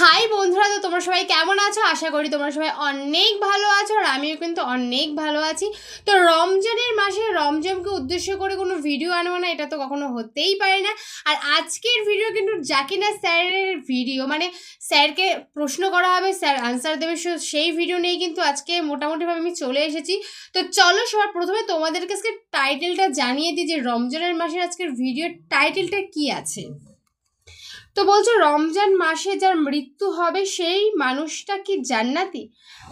High বন্ধুরা, তো তোমরা সবাই কেমন আছো? আশা করি তোমরা সবাই অনেক ভালো আছো, আর আমিও কিন্তু অনেক ভালো আছি। তো রমজানের মাসে রমজানকে উদ্দেশ্য করে কোনো ভিডিও আনবো না, এটা তো কখনো হতেই পারে না। আর আজকের ভিডিও কিন্তু জাকিনা স্যারের ভিডিও, মানে স্যারকে প্রশ্ন করা হবে, স্যার আনসার দেবে, সেই ভিডিও নিয়েই কিন্তু আজকে মোটামুটিভাবে আমি চলে এসেছি। তো চলো সবার প্রথমে তোমাদেরকে আজকে টাইটেলটা জানিয়ে দিই যে রমজানের মাসের আজকের ভিডিওর টাইটেলটা কি আছে। তো বলছো রমজান মাসে যার মৃত্যু হবে সেই মানুষটা কি জান্নাতি?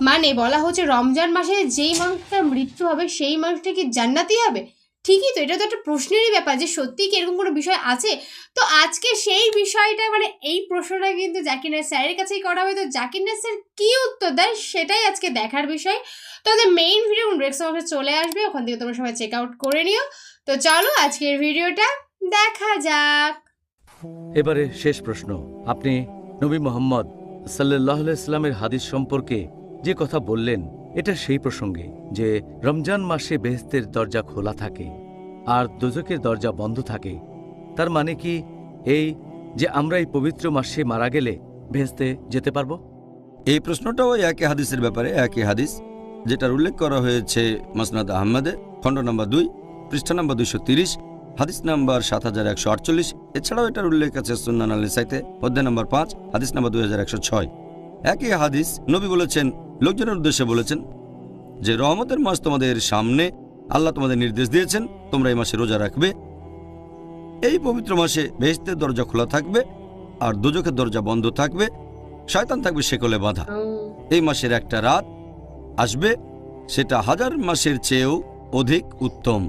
মানে বলা হচ্ছে রমজান মাসে যেই মানুষটার মৃত্যু হবে সেই মানুষটা কি জান্নাতি হবে? ঠিকই তো, এটা তো একটা প্রশ্নেরই ব্যাপার যে সত্যিই কি এরকম কোনো বিষয় আছে। তো আজকে সেই বিষয়টা, মানে এই প্রশ্নটা কিন্তু জাকির নায়েক স্যারের কাছেই করা হবে। তো জাকির নায়েক স্যার কী উত্তর দেয় সেটাই আজকে দেখার বিষয়। তো আমাদের মেইন ভিডিও ডেস্কটপে চলে আসবে, ওখান থেকে তোমরা সবাই চেক আউট করে নিও। তো চলো আজকের ভিডিওটা দেখা যাক। এবারে শেষ প্রশ্ন। আপনি নবী মুহাম্মদ সাল্লাল্লাহু আলাইহি সাল্লামের হাদিস সম্পর্কে যে কথা বললেন, এটা সেই প্রসঙ্গে যে রমজান মাসে বেহেশতের দরজা খোলা থাকে আর দোজখের দরজা বন্ধ থাকে। তার মানে কি এই যে আমরা এই পবিত্র মাসে মারা গেলে বেহেশতে যেতে পারবো? এই প্রশ্নটাও একই হাদিসের ব্যাপারে, একই হাদিস যেটার উল্লেখ করা হয়েছে মাসনাদ আহমদে, খণ্ড নম্বর 2, পৃষ্ঠা নম্বর 230, হাদিস নাম্বার 7148। এছাড়াও এটার উল্লেখ আছে সুন্নান আল-নিসাইতে, অধ্যায় নম্বর 5, হাদিস নাম্বার 2106। একই হাদিস নবী বলেছেন, লোকজনের উদ্দেশ্যে বলেছেন যে রহমতের মাস তোমাদের সামনে, আল্লাহ তোমাদের নির্দেশ দিয়েছেন তোমরা এই মাসে রোজা রাখবে। এই পবিত্র মাসে বেহেশতের দরজা খোলা থাকবে আর দোজখের দরজা বন্ধ থাকবে, শয়তান থাকবে শেকলে বাঁধা। এই মাসের একটা রাত আসবে, সেটা 1000 মাসের চেয়েও অধিক উত্তম।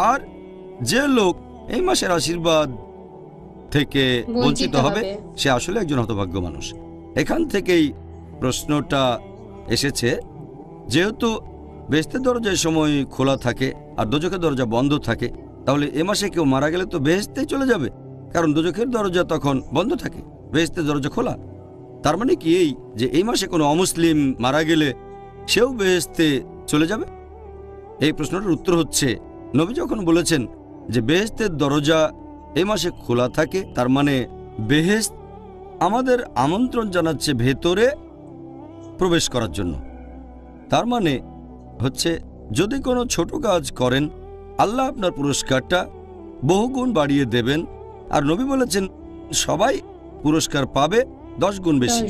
আর যে লোক এই মাসের আশীর্বাদ থেকে বঞ্চিত হবে সে আসলে একজন হতভাগ্য মানুষ। এখান থেকেই প্রশ্নটা এসেছে, যেহেতু বেহেশতের দরজা এই সময় খোলা থাকে আর দোজখের দরজা বন্ধ থাকে, তাহলে এ মাসে কেউ মারা গেলে তো বেহেশতেই চলে যাবে, কারণ দোজখের দরজা তখন বন্ধ থাকে, বেহেশতের দরজা খোলা। তার মানে কি এই যে এই মাসে কোনো অমুসলিম মারা গেলে সেও বেহেশতে চলে যাবে? এই প্রশ্নটার উত্তর হচ্ছে, নবী যখন বলেছেন যে বেহেশতের দরজা এই মাসে খোলা থাকে, তার মানে বেহেশত আমাদের আমন্ত্রণ জানাচ্ছে ভেতরে প্রবেশ করার জন্য। তার মানে হচ্ছে যদি কোনো ছোট কাজ করেন আল্লাহ আপনার পুরস্কারটা বহুগুণ বাড়িয়ে দেবেন। আর নবী বলেছেন সবাই পুরস্কার পাবে 10 গুণ বেশি।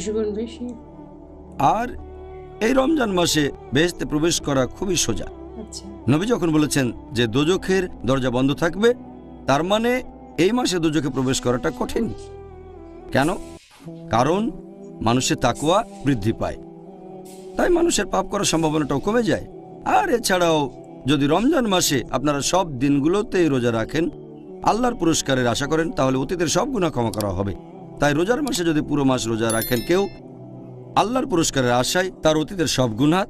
আর এই রমজান মাসে বেহেশতে প্রবেশ করা খুবই সোজা। নবী যখন বলেছেন যে দোজখের দরজা বন্ধ থাকবে, তার মানে এই মাসে দোজখে প্রবেশ করাটা কঠিন। কেন? কারণ মানুষের তাকওয়া বৃদ্ধি পায়, তাই মানুষের পাপ করার সম্ভাবনাটাও কমে যায়। আর এছাড়াও যদি রমজান মাসে আপনারা সব দিনগুলোতেই রোজা রাখেন, আল্লাহর পুরস্কারের আশা করেন, তাহলে অতীতের সব গুনাহ ক্ষমা করা হবে। তাই রোজার মাসে যদি পুরো মাস রোজা রাখেন কেউ, আল্লাহর পুরস্কারের আশায় তার অতীতের সব গুনাহ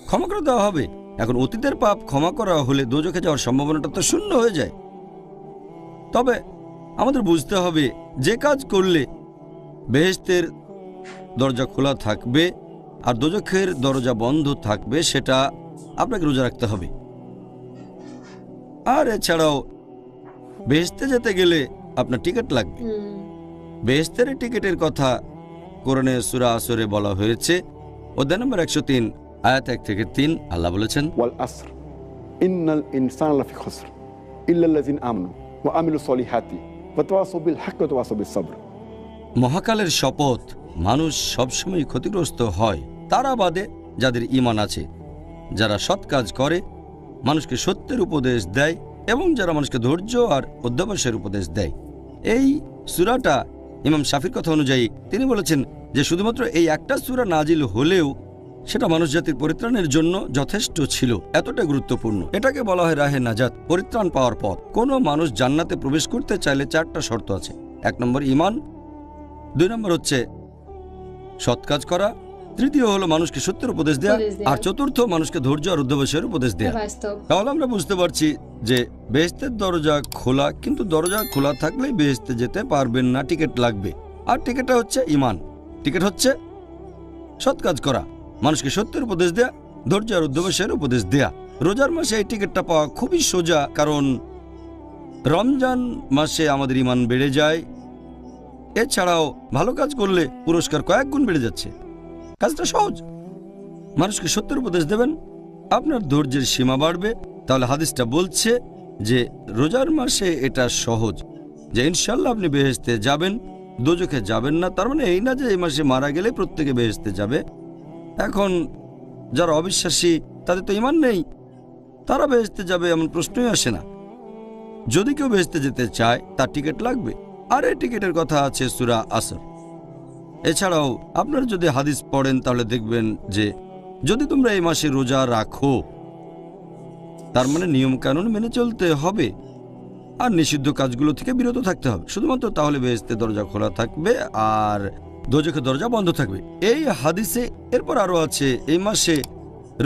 ক্ষমা করে দেওয়া হবে। এখন অতীতের পাপ ক্ষমা করা হলে দোজখে যাওয়ার সম্ভাবনাটা তো শূন্য হয়ে যায়। তবে আমাদের বুঝতে হবে যে কাজ করলে বেহেশতের দরজা খোলা থাকবে আর দোজখের দরজা বন্ধ থাকবে সেটা আপনাকে রোজা রাখতে হবে। আর এছাড়াও বেহেশতে যেতে গেলে আপনার টিকিট লাগবে। বেহেশতের টিকিটের কথা কোরআনে সূরা আসরে বলা হয়েছে, অধ্যায় নম্বর 103, আয়াত 1 থেকে 3। আল্লাহ বলেছেন, ওয়াল আসর ইন্নাল ইনসানা লাফি খুসর ইল্লাল্লাযিনা আমানু ওয়া আমিলুস সলিহাতি ওয়া তাওয়াসাউ বিল হাক্কি ওয়া তাওয়াসাউ বিস সাবর। মহাকালের শপথ, মানুষ সবসময় ক্ষতিগ্রস্ত হয় তারা বাদে যাদের ঈমান আছে, যারা সৎ কাজ করে, মানুষকে সত্যের উপদেশ দেয় এবং যারা মানুষকে ধৈর্য আর অধ্যবসায়ের উপদেশ দেয়। এই সূরাটা ইমাম শাফির কথা অনুযায়ী তিনি বলেছেন যে শুধুমাত্র এই একটা সূরা নাজিল হলেও সেটা মানুষ জাতির পরিত্রাণের জন্য যথেষ্ট ছিল, এতটা গুরুত্বপূর্ণ। এটাকে বলা হয় রাহে নাজাত, পরিত্রাণ পাওয়ার পথ। কোনো মানুষ জান্নাতে প্রবেশ করতে চাইলে 4টা শর্ত আছে। 1 নম্বর ঈমান, 2 নম্বর হচ্ছে সৎ কাজ করা, তৃতীয় হলো মানুষকে সত্যের উপদেশ দেয়া, আর চতুর্থ মানুষকে ধৈর্য আর অধ্যবসায়ের উপদেশ দেয়া। তাহলে আমরা বুঝতে পারছি যে বেহেশতের দরজা খোলা, কিন্তু দরজা খোলা থাকলেই বেহেশতে যেতে পারবেন না, টিকিট লাগবে। আর টিকিটটা হচ্ছে ঈমান, টিকিট হচ্ছে সৎ কাজ করা, মানুষকে সত্যের উপদেশ দেয়া, ধৈর্য আর অধ্যবসায়ের উপদেশ দেয়া। রোজার মাসে এই টিকিটটা পাওয়া খুবই সোজা, কারণ রমজান মাসে আমাদের ঈমান বেড়ে যায়, এছাড়াও ভালো কাজ করলে পুরস্কার কয়েক গুণ বেড়ে যাচ্ছে। কাজটা সহজ। মানুষকে সত্যের উপদেশ দেবেন, আপনার ধৈর্যের সীমা বাড়বে। তাহলে হাদিসটা বলছে যে রোজার মাসে এটা সহজ, যে ইনশাল্লাহ আপনি বেহেশতে যাবেন, দোজখে যাবেন না। তার মানে এই না যে এই মাসে মারা গেলে প্রত্যেকে বেহেশতে যাবে। এখন যারা অবিশ্বাসী, তাদের তো ঈমান নেই, তারা বেহেশতে যাবে এমন প্রশ্নই আসে না। যদি কেউ বেহেশতে যেতে চায় তার টিকিট লাগবে, আর এই টিকিটের কথা আছে সূরা আসর। এছাড়াও আপনারা যদি হাদিস পড়েন তাহলে দেখবেন যে যদি তোমরা এই মাসে রোজা রাখো, তার মানে নিয়ম কানুন মেনে চলতে হবে আর নিষিদ্ধ কাজগুলো থেকে বিরত থাকতে হবে শুধুমাত্র, তাহলে বেহেশতের দরজা খোলা থাকবে আর দোজখের দরজা বন্ধ থাকবে। এই হাদিসে এরপর আরো আছে, এই মাসে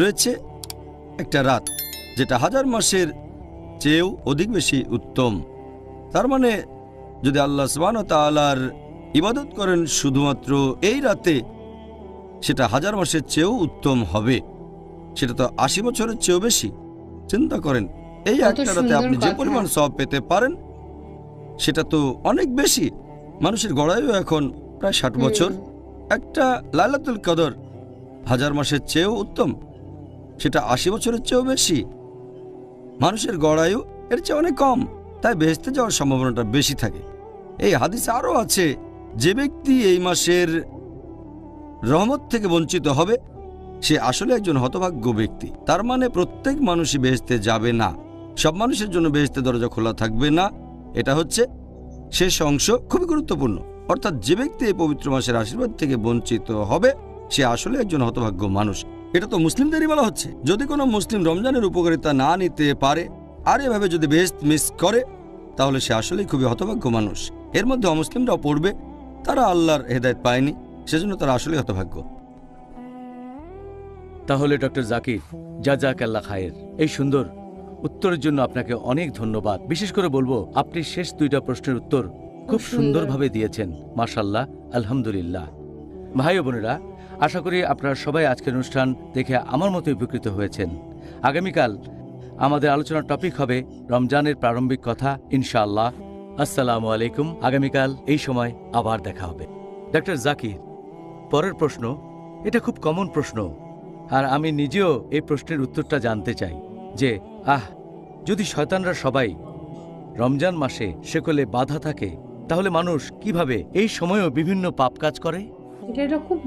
রয়েছে একটা রাত যেটা 1000 মাসের চেয়েও অধিক বেশি উত্তম। তার মানে যদি আল্লাহ সুবহানাহু ওয়া তাআলার ইবাদত করেন শুধুমাত্র এই রাতে, সেটা 1000 মাসের চেয়েও উত্তম হবে। সেটা তো 80 বছরের চেয়েও বেশি। চিন্তা করেন, এই কত একটা রাতে সুন্দর আপনি যে কথা। পরিমাণ সওয়াব পেতে পারেন সেটা তো অনেক বেশি। মানুষের গড়ায়ও এখন প্রায় 60 বছর। একটা লাইলাতুল কদর 1000 মাসের চেয়েও উত্তম, সেটা 80 বছরের চেয়েও বেশি। মানুষের গড়ায়ু এর চেয়ে অনেক কম, তাই বেহেশতে যাওয়ার সম্ভাবনাটা বেশি থাকে। এই হাদিসে আরও আছে, যে ব্যক্তি এই মাসের রহমত থেকে বঞ্চিত হবে সে আসলে একজন হতভাগ্য ব্যক্তি। তার মানে প্রত্যেক মানুষই বেহেশতে যাবে না, সব মানুষের জন্য বেহেশতের দরজা খোলা থাকবে না। এটা হচ্ছে শেষ অংশ, খুবই গুরুত্বপূর্ণ। অর্থাৎ যে ব্যক্তি এই পবিত্র মাসের আশীর্বাদ থেকে বঞ্চিত হবে সে আসলে একজন হতভাগ্য মানুষ। এটা তো মুসলিমদেরই বলা হচ্ছে। যদি কোনো মুসলিম রমজানের উপকারিতা না নিতে পারে আর এভাবে যদি বেহেশত মিস করে, তাহলে সে আসলেই খুবই হতভাগ্য মানুষ। এর মধ্যে অমুসলিমরাও পড়বে, তারা আল্লাহর হেদায়েত পায়নি, সেজন্য তারা আসলেই হতভাগ্য। তাহলে ডক্টর জাকির, জাযাকাল্লাহ খায়ের, এই সুন্দর উত্তরের জন্য আপনাকে অনেক ধন্যবাদ। বিশেষ করে বলবো, আপনি শেষ 2টা প্রশ্নের উত্তর খুব সুন্দরভাবে দিয়েছেন। মাশাআল্লাহ, আলহামদুলিল্লাহ। ভাই ও বোনেরা, আশা করি আপনারা সবাই আজকের অনুষ্ঠান দেখে আমার মতো উপকৃত হয়েছেন। আগামীকাল আমাদের আলোচনার টপিক হবে রমজানের প্রারম্ভিক কথা, ইনশাআল্লাহ। আসসালামু আলাইকুম। আগামীকাল এই সময় আবার দেখা হবে। ডক্টর জাকির, পরের প্রশ্ন, এটা খুব কমন প্রশ্ন, আর আমি নিজেও এই প্রশ্নের উত্তরটা জানতে চাই যে যদি শয়তানরা সবাই রমজান মাসে শেকলে বাধা থাকে, তাহলে মানুষ কিভাবে এই সময়েও বিভিন্ন পাপ কাজ করে? এটা খুব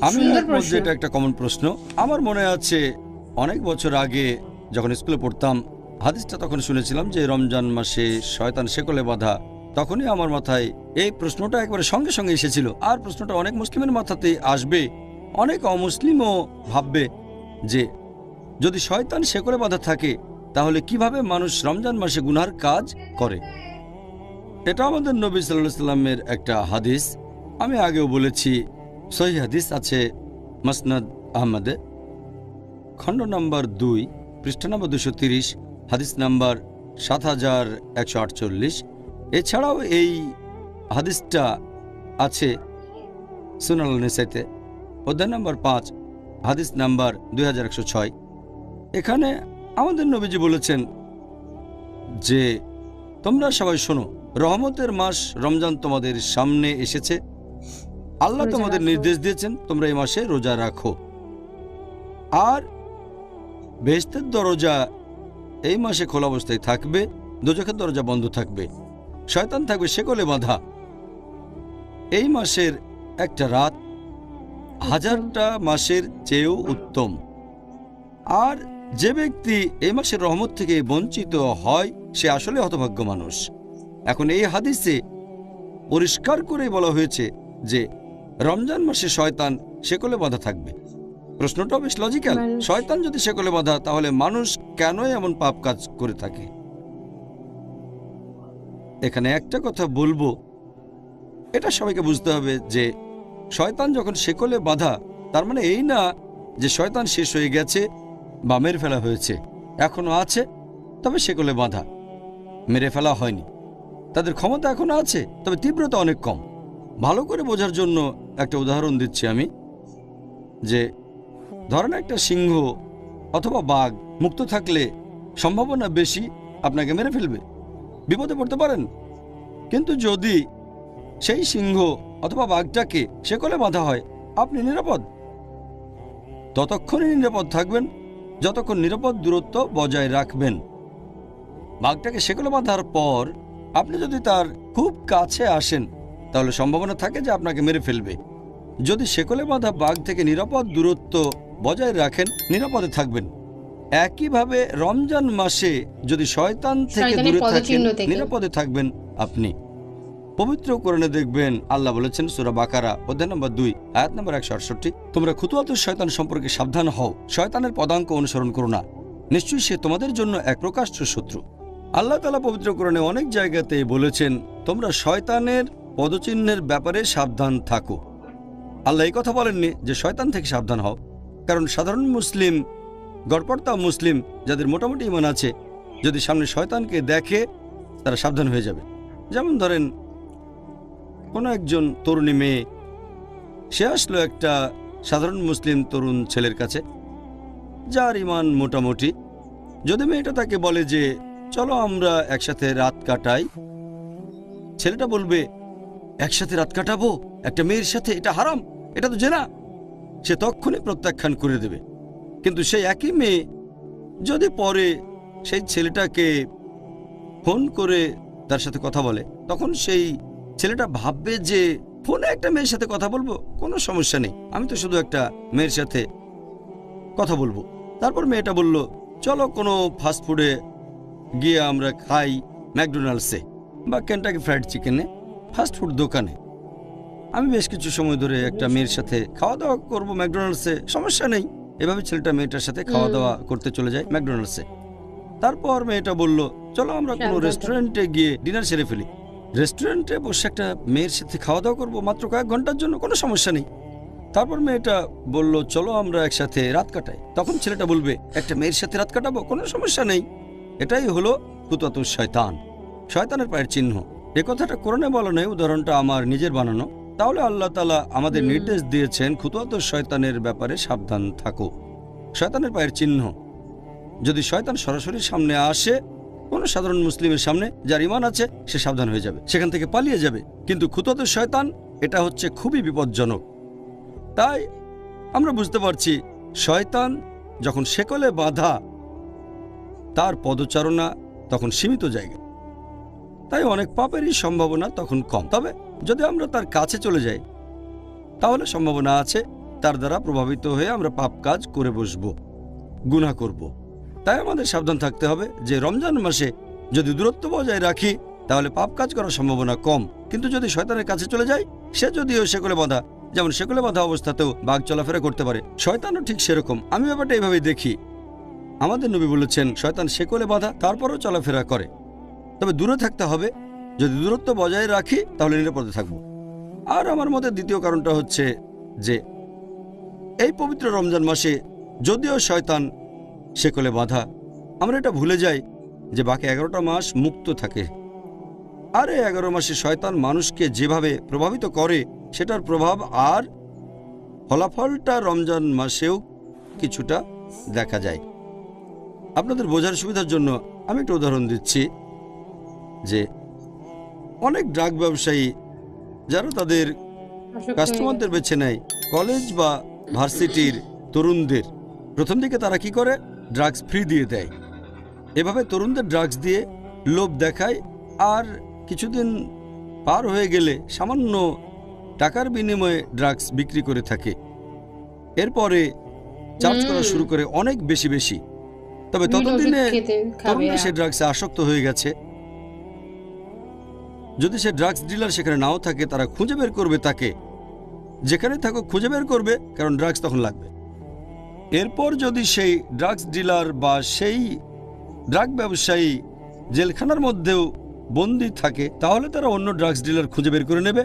আমি সুন্দর একমত প্রশ্ন। যে এটা একটা কমন প্রশ্ন। আমার মনে আছে অনেক বছর আগে যখন স্কুলে পড়তাম, হাদিসটা তখন শুনেছিলাম যে রমজান মাসে শয়তান শেকলে বাঁধা। তখনই আমার মাথায় এই প্রশ্নটা একবারে সঙ্গে সঙ্গে এসেছিল। আর প্রশ্নটা অনেক মুসলিমের মাথাতেই আসবে। অনেক অমুসলিমও ভাববে যে যদি শয়তান শেকলে বাঁধা থাকে তাহলে কিভাবে মানুষ রমজান মাসে গুনার কাজ করে। এটা আমাদের নবী সাল্লাল্লাহু আলাইহি সাল্লামের একটা হাদিস। আমি আগেও বলেছি, সহিহ হাদিস আছে মুসনাদ আহমদে, খণ্ড নম্বর 2, পৃষ্ঠা নম্বর 230, হাদিস নাম্বার 7148। এছাড়াও এই হাদিসটা আছে সুনান নিসাইতে, অধ্যায় নম্বর 5, হাদিস নাম্বার 2106। এখানে আমাদের নবীজি বলেছেন যে তোমরা সবাই শোনো, রহমতের মাস রমজান তোমাদের সামনে এসেছে। আল্লাহ রোজা তোমাদের রাখো। নির্দেশ দিয়েছেন তোমরা এই মাসে রোজা রাখো। আর বেহেশতের দরজা এই মাসে খোলা অবস্থায় থাকবে, দোজখের দরজা বন্ধ থাকবে, শয়তান থাকবে শেকলে বাঁধা। এই মাসের একটা রাত 1000টা মাসের চেয়েও উত্তম। আর যে ব্যক্তি এই মাসের রহমত থেকে বঞ্চিত হয় সে আসলে হতভাগ্য মানুষ। এখন এই হাদিসে পরিষ্কার করে বলা হয়েছে যে রমজান মাসে শয়তান শেকলে বাঁধা থাকবে। প্রশ্নটাও বেশ লজিক্যাল। শয়তান যদি শেকলে বাঁধা, তাহলে মানুষ কেন এমন পাপ কাজ করে থাকে? এখানে একটা কথা বলবো, এটা সবাইকে বুঝতে হবে যে শয়তান যখন শেকলে বাঁধা, তার মানে এই না যে শয়তান শেষ হয়ে গেছে বা মেরে ফেলা হয়েছে। এখনো আছে, তবে শেকলে বাঁধা, মেরে ফেলা হয়নি। তাদের ক্ষমতা এখনো আছে, তবে তীব্রতা অনেক কম। ভালো করে বোঝার জন্য একটা উদাহরণ দিচ্ছি আমি, যে ধরেন একটা সিংহ অথবা বাঘ মুক্ত থাকলে সম্ভাবনা বেশি আপনাকে মেরে ফেলবে, বিপদে পড়তে পারেন। কিন্তু যদি সেই সিংহ অথবা বাঘটাকে শেকলে বাঁধা হয়, আপনি নিরাপদ। ততক্ষণই নিরাপদ থাকবেন যতক্ষণ নিরাপদ দূরত্ব বজায় রাখবেন। বাঘটাকে শেকলে বাঁধার পর আপনি যদি তার খুব কাছে আসেন তাহলে সম্ভাবনা থাকে যে আপনাকে মেরে ফেলবে। যদি শেকলে বাঁধা বাঘ থেকে নিরাপদ দূরত্ব বজায় রাখেন, নিরাপদে থাকবেন। একইভাবে রমজান মাসে যদি শয়তান থেকে শয়তানের দূরে থাকেন, পদচিহ্ন থেকে। নিরাপদে থাকবেন আপনি। পবিত্র কোরআনে দেখবেন আল্লাহ বলেছেন সূরা বাকারা অধ্যায় নম্বর 2 আয়াত নম্বর 168, তোমরা খুতুওয়াতুশ শয়তান সম্পর্কে সাবধান হও, শয়তানের পদাঙ্ক অনুসরণ করো না, নিশ্চয়ই সে তোমাদের জন্য এক প্রকাশ্য শত্রু। আল্লাহ তাআলা পবিত্র কোরআনে অনেক জায়গাতে বলেছেন তোমরা শয়তানের পদচিহ্নের ব্যাপারে সাবধান থাকো। আল্লাহ এই কথা বলেননি যে শয়তান থেকে সাবধান হও, কারণ সাধারণ মুসলিম, গড়পড়তা মুসলিম যাদের মোটামুটি ঈমান আছে, যদি সামনে শয়তানকে দেখে তারা সাবধান হয়ে যাবে। যেমন ধরেন কোনো একজন তরুণী মেয়ে, সে আসলো একটা সাধারণ মুসলিম তরুণ ছেলের কাছে যার ঈমান মোটামুটি। যদি মেয়েটা তাকে বলে যে চলো আমরা একসাথে রাত কাটাই, ছেলেটা বলবে একসাথে রাত কাটাবো একটা মেয়ের সাথে, এটা হারাম, এটা তো জেনা। সে তখনই প্রত্যাখ্যান করে দেবে। কিন্তু সেই একই মেয়ে যদি পরে সেই ছেলেটাকে ফোন করে তার সাথে কথা বলে, তখন সেই ছেলেটা ভাববে যে ফোনে একটা মেয়ের সাথে কথা বলবো, কোনো সমস্যা নেই, আমি তো শুধু একটা মেয়ের সাথে কথা বলবো। তারপর মেয়েটা বলল চলো কোনো ফাস্টফুডে গিয়ে আমরা খাই, ম্যাকডোনাল্ডসে বা কেন্টাকি ফ্রাইড চিকেনে, ফাস্টফুড দোকানে। আমি বেশ কিছু সময় ধরে একটা মেয়ের সাথে খাওয়া দাওয়া করবো ম্যাকডোনাল্ডসে, সমস্যা নেই। এভাবে ছেলেটা মেয়েটার সাথে খাওয়া দাওয়া করতে চলে যায় ম্যাকডোনাল্ডসে। তারপর মেয়েটা বলল চলো আমরা কোনো রেস্টুরেন্টে গিয়ে ডিনার সেরে ফেলি। রেস্টুরেন্টে বসে একটা মেয়ের সাথে খাওয়া দাওয়া করবো মাত্র কয়েক ঘন্টার জন্য, কোনো সমস্যা নেই। তারপর মেয়েটা বলল চলো আমরা একসাথে রাত কাটাই। তখন ছেলেটা বলবে একটা মেয়ের সাথে রাত কাটাবো, কোনো সমস্যা নেই। এটাই হলো খুতুওয়াতুশ শয়তান, শয়তানের পায়ের চিহ্ন। এ কথাটা কোরআনে বলা নেই, উদাহরণটা আমার নিজের বানানো। তাহলে আল্লাহ তাআলা আমাদের নির্দেশ দিয়েছেন খুতুওয়াতুশ শয়তানের ব্যাপারে সাবধান থাকো। শয়তানের পায়ের চিহ্ন, যদি শয়তান সরাসরি সামনে আসে কোনো সাধারণ মুসলিমের সামনে, যার ঈমান আছে সে সাবধান হয়ে যাবে, সেখান থেকে পালিয়ে যাবে। কিন্তু খুতুওয়াতুশ শয়তান এটা হচ্ছে খুবই বিপজ্জনক। তাই আমরা বুঝতে পারছি শয়তান যখন শেকলে বাঁধা, তার পদচারণা তখন সীমিত জায়গা, তাই অনেক পাপেরই সম্ভাবনা তখন কম। তবে যদি আমরা তার কাছে চলে যাই তাহলে সম্ভাবনা আছে তার দ্বারা প্রভাবিত হয়ে আমরা পাপ কাজ করে বসব, গুনাহ করব। তাই আমাদের সাবধান থাকতে হবে যে রমজান মাসে যদি দূরত্ব বজায় রাখি তাহলে পাপ কাজ করার সম্ভাবনা কম। কিন্তু যদি শয়তানের কাছে চলে যায়, সে যদিও শেকলে বাঁধা, যেমন শেকলে বাঁধা অবস্থাতেও বাঘ চলাফেরা করতে পারে, শয়তানও ঠিক সেরকম। আমি ব্যাপারটা এইভাবেই দেখি। আমাদের নবী বলেছেন শয়তান শেকলে বাঁধা তারপরও চলাফেরা করে, তবে দূরে থাকতে হবে। যদি দূরত্ব বজায় রাখি তাহলে নিরাপদে থাকব। আর আমার মতে দ্বিতীয় কারণটা হচ্ছে যে এই পবিত্র রমজান মাসে যদিও শয়তান শেকলে বাঁধা, আমরা এটা ভুলে যাই যে বাকি 11টা মাস মুক্ত থাকে। আর এই 11 মাসে শয়তান মানুষকে যেভাবে প্রভাবিত করে সেটার প্রভাব আর ফলাফলটা রমজান মাসেও কিছুটা দেখা যায়। আপনাদের বোঝার সুবিধার জন্য আমি একটা উদাহরণ দিচ্ছি যে অনেক ড্রাগ ব্যবসায়ী যারা তাদের কাস্টমারদের বেছে নেয় কলেজ বা ভার্সিটির তরুণদের, প্রথম দিকে তারা কি করে, ড্রাগস ফ্রি দিয়ে দেয়। এভাবে তরুণদের ড্রাগস দিয়ে লোভ দেখায়, আর কিছুদিন পার হয়ে গেলে সামান্য টাকার বিনিময়ে ড্রাগস বিক্রি করে থাকে। এরপরে চার্জ করা শুরু করে অনেক বেশি বেশি। তবে ততদিনে তরুণরা সে ড্রাগসে আসক্ত হয়ে গেছে। যদি সে ড্রাগস ডিলার সেখানে নাও থাকে, তারা খুঁজে বের করবে তাকে, যেখানে থাকুক খুঁজে বের করবে, কারণ ড্রাগস তখন লাগবে। এরপর যদি সেই ড্রাগস ডিলার বা সেই ড্রাগ ব্যবসায়ী জেলখানার মধ্যেও বন্দী থাকে, তাহলে তারা অন্য ড্রাগস ডিলার খুঁজে বের করে নেবে,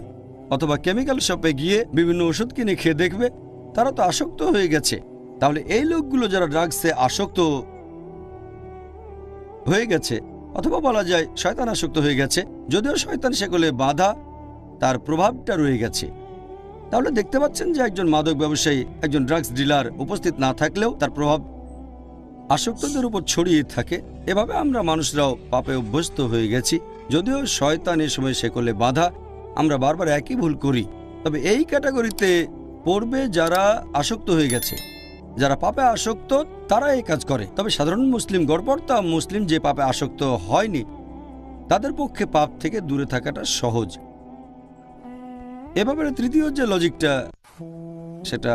অথবা কেমিক্যাল শপে গিয়ে বিভিন্ন ওষুধ কিনে খেয়ে দেখবে। তারা তো আসক্ত হয়ে গেছে। তাহলে এই লোকগুলো যারা ড্রাগসে আসক্ত হয়ে গেছে, অথবা বলা যায় শয়তান আসক্ত হয়ে গেছে, যদিও শয়তান সেগুলো বাধা, তার প্রভাবটা রয়ে গেছে। তাহলে দেখতে পাচ্ছেন যে একজন মাদক ব্যবসায়ী, একজন ড্রাগস ডিলার উপস্থিত না থাকলেও তার প্রভাব আসক্তদের উপর ছড়িয়ে থাকে। এভাবে আমরা মানুষরাও পাপে অভ্যস্ত হয়ে গেছি। যদিও শয়তান এ সময় সেকলে বাধা, আমরা বারবার একই ভুল করি। তবে এই ক্যাটাগরিতে পড়বে যারা আসক্ত হয়ে গেছে, যারা পাপে আসক্ত তারা এই কাজ করে। তবে সাধারণ মুসলিম, গড়পড়তা মুসলিম যে পাপে আসক্ত হয়নি, তাদের পক্ষে পাপ থেকে দূরে থাকাটা সহজ। এ ব্যাপারে তৃতীয় যে লজিকটা, সেটা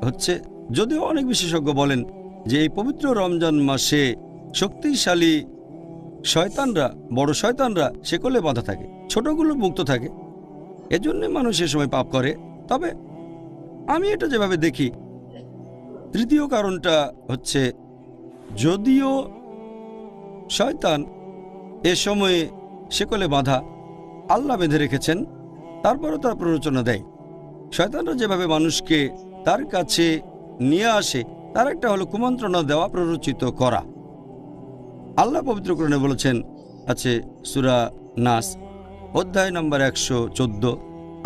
হচ্ছে, যদিও অনেক বিশেষজ্ঞ বলেন যে এই পবিত্র রমজান মাসে শক্তিশালী শয়তানরা, বড় শয়তানরা শেকলে বাঁধা থাকে, ছোটগুলো মুক্ত থাকে, এজন্য মানুষ এ সময় পাপ করে। তবে আমি এটা যেভাবে দেখি, তৃতীয় কারণটা হচ্ছে, যদিও শয়তান এ সময়ে শেকলে বাঁধা, আল্লাহ বেঁধে রেখেছেন, তারপরও তার প্ররোচনা দেয়। শয়তানরা যেভাবে মানুষকে তার কাছে নিয়ে আসে, তার একটা হলো কুমন্ত্রণা দেওয়া, প্ররোচিত করা। আল্লাহ পবিত্র কোরআনে বলেছেন, আছে সূরা নাস অধ্যায় নম্বর 114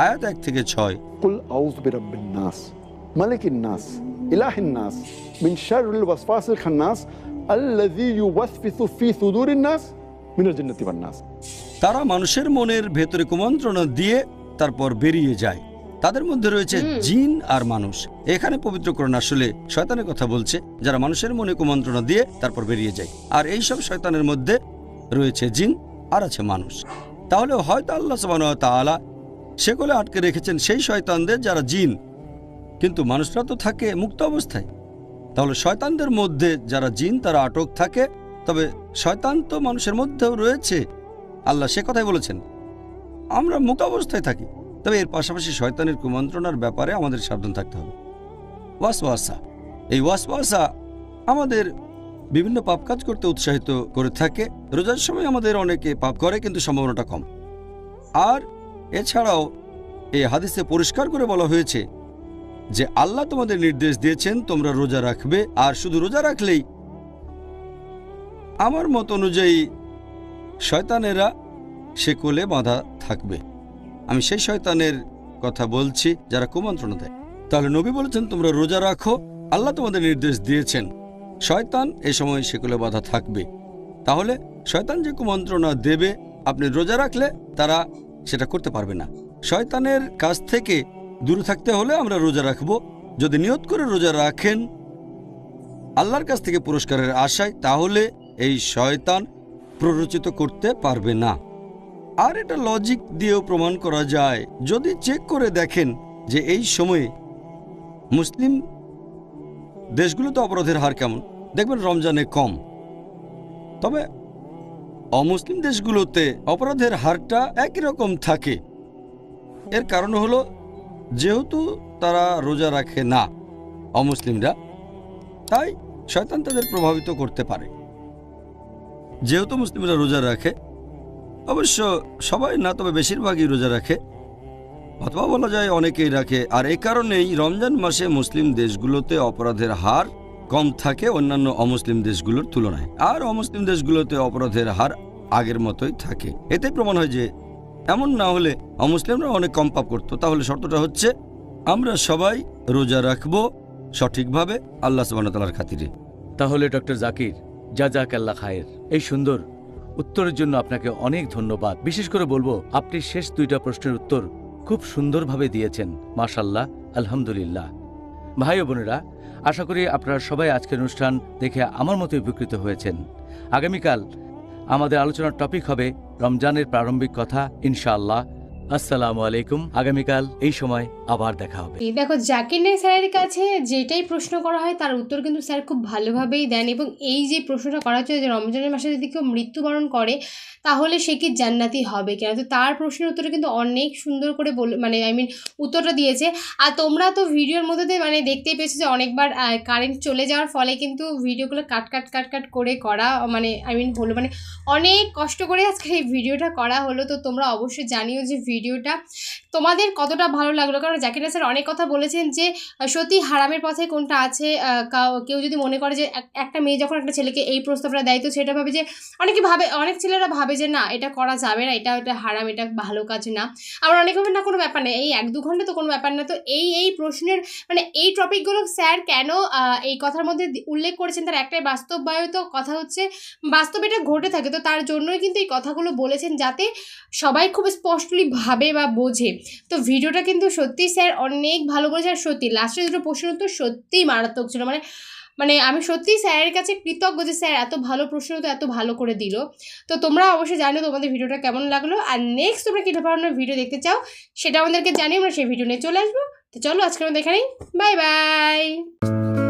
আয়াত 1 থেকে 6, কুল আউযু বিরাব্বিন নাস মালিকিন নাস ইলাহিন নাস মিন শাররিল ওয়াসওয়াসিল খান্নাস আল্লাযী ইউওয়াসওয়িসু ফি সুদুরিন নাস মিনাল জিন্নাতি ওয়ান নাস। তারা মানুষের মনের ভেতরে কুমন্ত্রণা দিয়ে তারপর বেরিয়ে যায়। তাদের মধ্যে রয়েছে জিন আর মানুষ। এখানে পবিত্র কোরআন আসলে শয়তানের কথা বলছে, যারা মানুষের মনে কুমন্ত্রণা দিয়ে তারপর বেরিয়ে যায়। আর এই সব শয়তানের মধ্যে রয়েছে জিন আর আছে মানুষ। তাহলে হয়তো আল্লাহ সুবহানাহু ওয়া তাআলা সেগুলো আটকে রেখেছেন সেই শয়তানদের যারা জিন, কিন্তু মানুষরা তো থাকে মুক্ত অবস্থায়। তাহলে শয়তানদের মধ্যে যারা জিন তারা আটক থাকে, তবে শয়তান তো মানুষের মধ্যেও রয়েছে। আল্লাহ সে কথাই বলেছেন আমরা মুক্ত অবস্থায় থাকি। তবে এর পাশাপাশি শয়তানের কুমন্ত্রণার ব্যাপারে আমাদের সাবধান থাকতে হবে। ওয়াসওয়াসা, এই ওয়াসওয়াসা আমাদের বিভিন্ন পাপ কাজ করতে উৎসাহিত করে থাকে। রোজার সময় আমাদের অনেকে পাপ করে, কিন্তু সম্ভাবনাটা কম। আর এছাড়াও এই হাদিসে পরিষ্কার করে বলা হয়েছে যে আল্লাহ তোমাদের নির্দেশ দিয়েছেন তোমরা রোজা রাখবে, আর শুধু রোজা রাখলেই আমার মত অনুযায়ী শয়তানেরা শেকলে বাঁধা থাকবে। আমি সেই শয়তানের কথা বলছি যারা কুমন্ত্রণা দেয়। তাহলে নবী বলেছেন তোমরা রোজা রাখো, আল্লাহ তোমাদের নির্দেশ দিয়েছেন। শয়তান এ সময় শেকলে বাঁধা থাকবে। তাহলে শয়তান যে কুমন্ত্রণা দেবে, আপনি রোজা রাখলে তারা সেটা করতে পারবে না। শয়তানের কাছ থেকে দূরে থাকতে হলে আমরা রোজা রাখব। যদি নিয়ত করে রোজা রাখেন আল্লাহর কাছ থেকে পুরস্কারের আশায়, তাহলে এই শয়তান প্ররোচিত করতে পারবে না। আর এটা লজিক দিয়েও প্রমাণ করা যায়। যদি চেক করে দেখেন যে এই সময়ে মুসলিম দেশগুলোতে অপরাধের হার কেমন, দেখবেন রমজানে কম। তবে অমুসলিম দেশগুলোতে অপরাধের হারটা একই রকম থাকে। এর কারণ হলো যেহেতু তারা রোজা রাখে না অমুসলিমরা, তাই শয়তান তাদের প্রভাবিত করতে পারে। যেহেতু মুসলিমরা রোজা রাখে, অবশ্য সবাই না, তবে বেশিরভাগই রোজা রাখে, অথবা বলা যায় অনেকেই রাখে। আর এই কারণেই রমজান মাসে মুসলিম দেশগুলোতে অপরাধের হার কম থাকে অন্যান্য অমুসলিম দেশগুলোর তুলনায়। আর অমুসলিম দেশগুলোতে অপরাধের হার আগের মতোই থাকে। এতে প্রমাণ হয় যে এমন না হলে অমুসলিমরা অনেক কম পাপ করত। তাহলে শর্তটা হচ্ছে আমরা সবাই রোজা রাখবো সঠিকভাবে আল্লাহ সুবহানাহু ওয়া তাআলার খাতিরে। তাহলে ডক্টর জাকির, জাযাকাল্লাহ খায়ের, এই সুন্দর উত্তরের জন্য আপনাকে অনেক ধন্যবাদ। বিশেষ করে বলবো, আপনি শেষ দুইটা প্রশ্নের উত্তর খুব সুন্দরভাবে দিয়েছেন। মাশাআল্লাহ, আলহামদুলিল্লাহ। ভাই ও বোনেরা, আশা করি আপনারা সবাই আজকের অনুষ্ঠান দেখে আমার মতো উপকৃত হয়েছেন। আগামীকাল আমাদের আলোচনার টপিক হবে রমজানের প্রারম্ভিক কথা, ইনশাআল্লাহ। আসসালামু আলাইকুম। আগামীকাল এই সময় আবার দেখা হবে। দেখো, জাকির নায়েক স্যারের কাছে যেটাই প্রশ্ন করা হয় তার উত্তর কিন্তু স্যার খুব ভালোভাবেই দেন। এবং এই যে প্রশ্নটা করা হচ্ছে যে রমজানের মাসে যদি কেউ মৃত্যুবরণ করে তাহলে সে কি জান্নাতি হবে কিনা, তো তার প্রশ্নের উত্তরে কিন্তু অনেক সুন্দর করে উত্তরটা দিয়েছে। আর তোমরা তো ভিডিওর মধ্যে দিয়ে দেখতেই পেয়েছো যে অনেকবার কারেন্ট চলে যাওয়ার ফলে কিন্তু ভিডিওগুলো কাট করে করা হলো, অনেক কষ্ট করে আজকে এই ভিডিওটা করা হলো। তো তোমরা অবশ্যই জানিও যে ভিডিওটা তোমাদের কতটা ভালো লাগলো। কারণ জাকির নায়েক স্যার অনেক কথা বলেছেন যে সত্যি হারামের পথে কোনটা আছে। কেউ যদি মনে করে যে একটা মেয়ে যখন একটা ছেলেকে এই প্রস্তাবটা দেয়, তো সেটা ভাবে যে অনেক ছেলেরা ভাবে যে না, এটা করা যাবে না, এটা হারাম, এটা ভালো কাজ না। আবার অনেক ভাবে না, কোনো ব্যাপার নেই, এই 1-2 ঘন্টা তো কোনো ব্যাপার না। তো এই প্রশ্নের এই টপিকগুলো স্যার কেন এই কথার মধ্যে উল্লেখ করেছেন, তার একটাই বাস্তবায়িত কথা হচ্ছে, বাস্তবে এটা ঘটে থাকে। তো তার জন্যই কিন্তু এই কথাগুলো বলেছেন, যাতে সবাই খুব স্পষ্টলি ভাবে বা বোঝে। তো ভিডিওটা কিন্তু সত্যিই স্যার অনেক ভালো বলেছে, আর সত্যি লাস্টের দুটো প্রশ্ন তো সত্যিই মারাত্মক ছিল। মানে আমি সত্যিই স্যারের কাছে কৃতজ্ঞ যে স্যার এত ভালো প্রশ্ন তো এত ভালো করে দিল। তো তোমরা অবশ্যই জানো তোমাদের ভিডিওটা কেমন লাগলো, আর নেক্সট তোমরা কী ধরনের ভিডিও দেখতে চাও সেটা আমাদেরকে জানিয়ে আমরা সেই ভিডিও নিয়ে চলে আসবো। তো চলো আজকের মধ্যে এখানেই, বাই বাই।